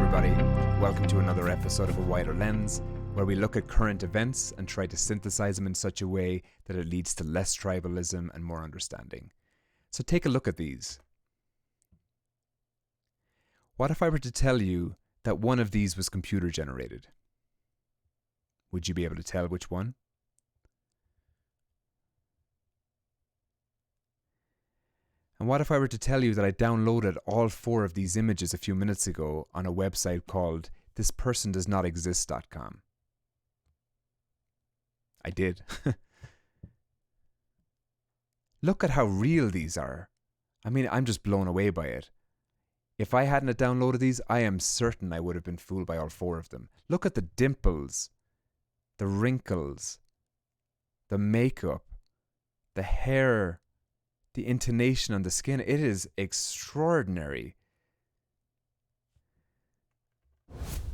everybody. Welcome to another episode of A Wider Lens, where we look at current events and try to synthesize them in such a way that it leads to less tribalism and more understanding. So take a look at these. What if I were to tell you that one of these was computer generated? Would you be able to tell which one? And what if I were to tell you that I downloaded all 4 of these images a few minutes ago on a website called thispersondoesnotexist.com? I did. Look at how real these are. I mean, I'm just blown away by it. If I hadn't downloaded these, I am certain I would have been fooled by all 4 of them. Look at the dimples, the wrinkles, the makeup, the hair, the intonation on the skin. It is extraordinary.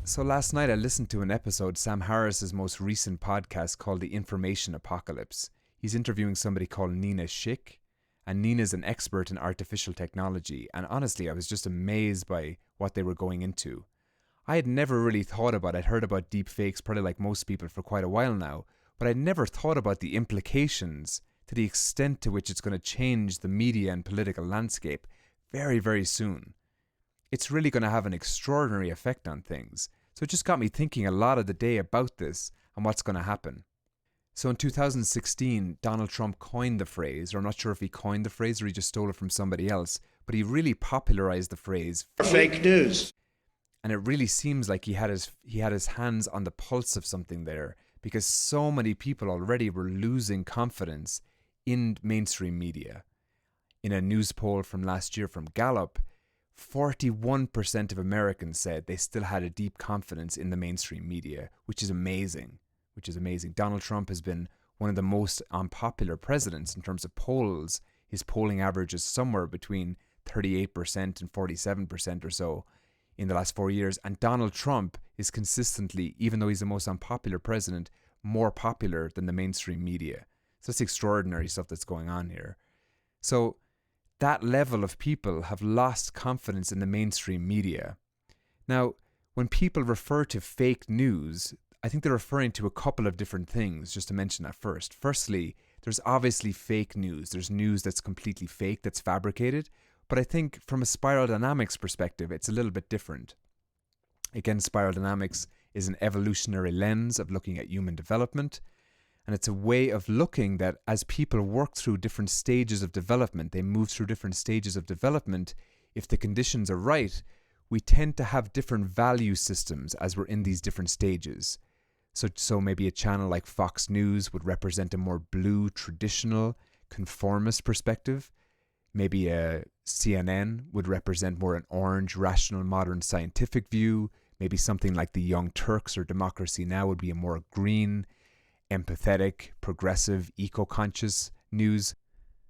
So last night I listened to an episode, Sam Harris's most recent podcast called The Information Apocalypse. He's interviewing somebody called Nina Schick, and Nina's an expert in artificial technology, and honestly I was just amazed by what they were going into. I had never really thought about it. I'd heard about deep fakes probably like most people for quite a while now, but I'd never thought about the implications to the extent to which it's going to change the media and political landscape very, very soon. It's really going to have an extraordinary effect on things. So it just got me thinking a lot of the day about this and what's going to happen. So in 2016, Donald Trump coined the phrase, or I'm not sure if he coined the phrase or he just stole it from somebody else, but he really popularized the phrase fake news. And it really seems like he had his hands on the pulse of something there, because so many people already were losing confidence in mainstream media. In a news poll from last year from Gallup, 41% of Americans said they still had a deep confidence in the mainstream media, which is amazing. Donald Trump has been one of the most unpopular presidents in terms of polls. His polling average is somewhere between 38% and 47% or so in the last 4 years. And Donald Trump is consistently, even though he's the most unpopular president, more popular than the mainstream media. So it's extraordinary stuff that's going on here. So that level of people have lost confidence in the mainstream media. Now, when people refer to fake news, I think they're referring to a couple of different things, just to mention that first. Firstly, there's obviously fake news. There's news that's completely fake, that's fabricated. But I think from a spiral dynamics perspective, it's a little bit different. Again, spiral dynamics is an evolutionary lens of looking at human development. And it's a way of looking that as people work through different stages of development, they move through different stages of development, if the conditions are right, we tend to have different value systems as we're in these different stages. So maybe a channel like Fox News would represent a more blue, traditional, conformist perspective. Maybe a CNN would represent more an orange, rational, modern, scientific view. Maybe something like the Young Turks or Democracy Now! Would be a more green, empathetic, progressive, eco-conscious news.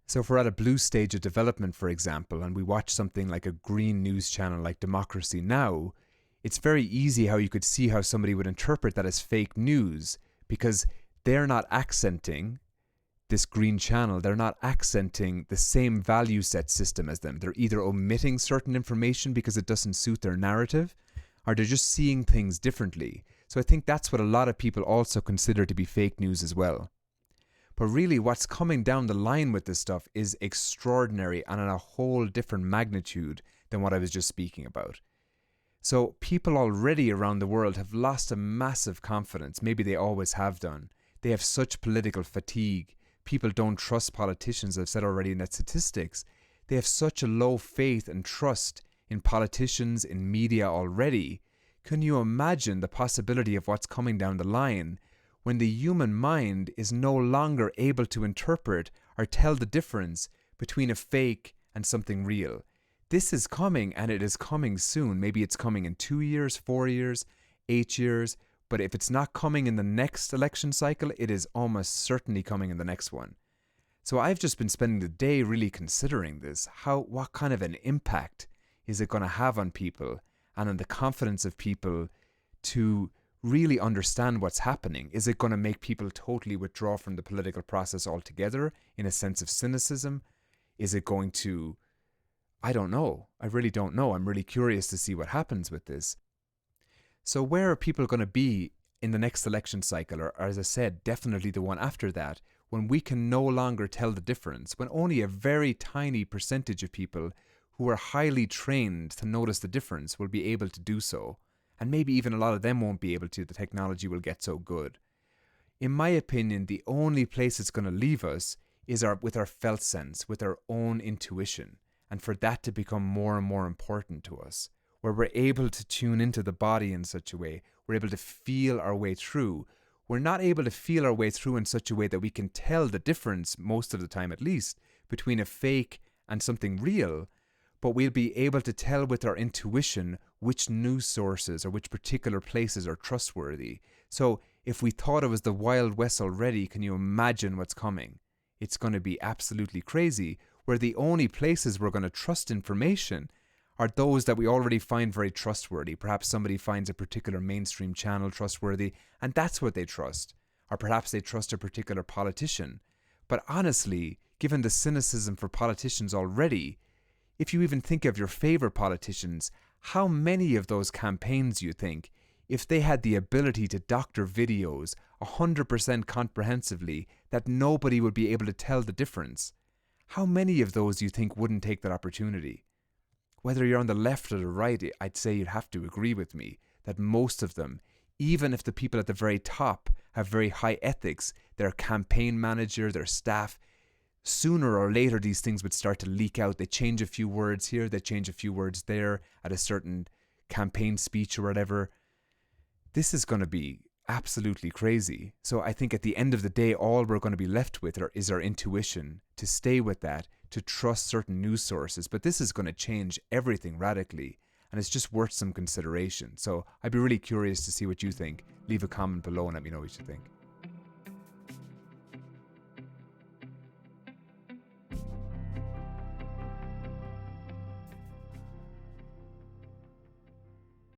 So if we're at a blue stage of development, for example, and we watch something like a green news channel like Democracy Now!, it's very easy how you could see how somebody would interpret that as fake news, because they're not accenting this green channel. They're not accenting the same value set system as them. They're either omitting certain information because it doesn't suit their narrative, or they're just seeing things differently. So I think that's what a lot of people also consider to be fake news as well. But really what's coming down the line with this stuff is extraordinary and on a whole different magnitude than what I was just speaking about. So people already around the world have lost a massive confidence. Maybe they always have done. They have such political fatigue. People don't trust politicians. I've said already in that statistics. They have such a low faith and trust in politicians, in media already. Can you imagine the possibility of what's coming down the line when the human mind is no longer able to interpret or tell the difference between a fake and something real? This is coming, and it is coming soon. Maybe it's coming in 2 years, 4 years, 8 years. But if it's not coming in the next election cycle, it is almost certainly coming in the next one. So I've just been spending the day really considering this. What kind of an impact is it going to have on people and on the confidence of people to really understand what's happening? Is it going to make people totally withdraw from the political process altogether in a sense of cynicism? Is it going to... I don't know. I really don't know. I'm really curious to see what happens with this. So where are people going to be in the next election cycle, or as I said, definitely the one after that, when we can no longer tell the difference, when only a very tiny percentage of people who are highly trained to notice the difference will be able to do so, and maybe even a lot of them won't be able to, the technology will get so good. In my opinion, the only place it's going to leave us is with our felt sense, with our own intuition, and for that to become more and more important to us, where we're able to tune into the body in such a way, we're able to feel our way through. We're not able to feel our way through in such a way that we can tell the difference, most of the time at least, between a fake and something real, but we'll be able to tell with our intuition which news sources or which particular places are trustworthy. So if we thought it was the Wild West already, can you imagine what's coming? It's going to be absolutely crazy, where the only places we're going to trust information are those that we already find very trustworthy. Perhaps somebody finds a particular mainstream channel trustworthy, and that's what they trust. Or perhaps they trust a particular politician. But honestly, given the cynicism for politicians already, if you even think of your favorite politicians, how many of those campaigns you think, if they had the ability to doctor videos 100% comprehensively that nobody would be able to tell the difference, how many of those you think wouldn't take that opportunity? Whether you're on the left or the right, I'd say you'd have to agree with me that most of them, even if the people at the very top have very high ethics, their campaign manager, their staff, sooner or later these things would start to leak out. They change a few words here, they change a few words there at a certain campaign speech or whatever. This is going to be absolutely crazy. So I think at the end of the day, all we're going to be left with is our intuition, to stay with that, to trust certain news sources. But this is going to change everything radically, and it's just worth some consideration. So I'd be really curious to see what you think. Leave a comment below and let me know what you think.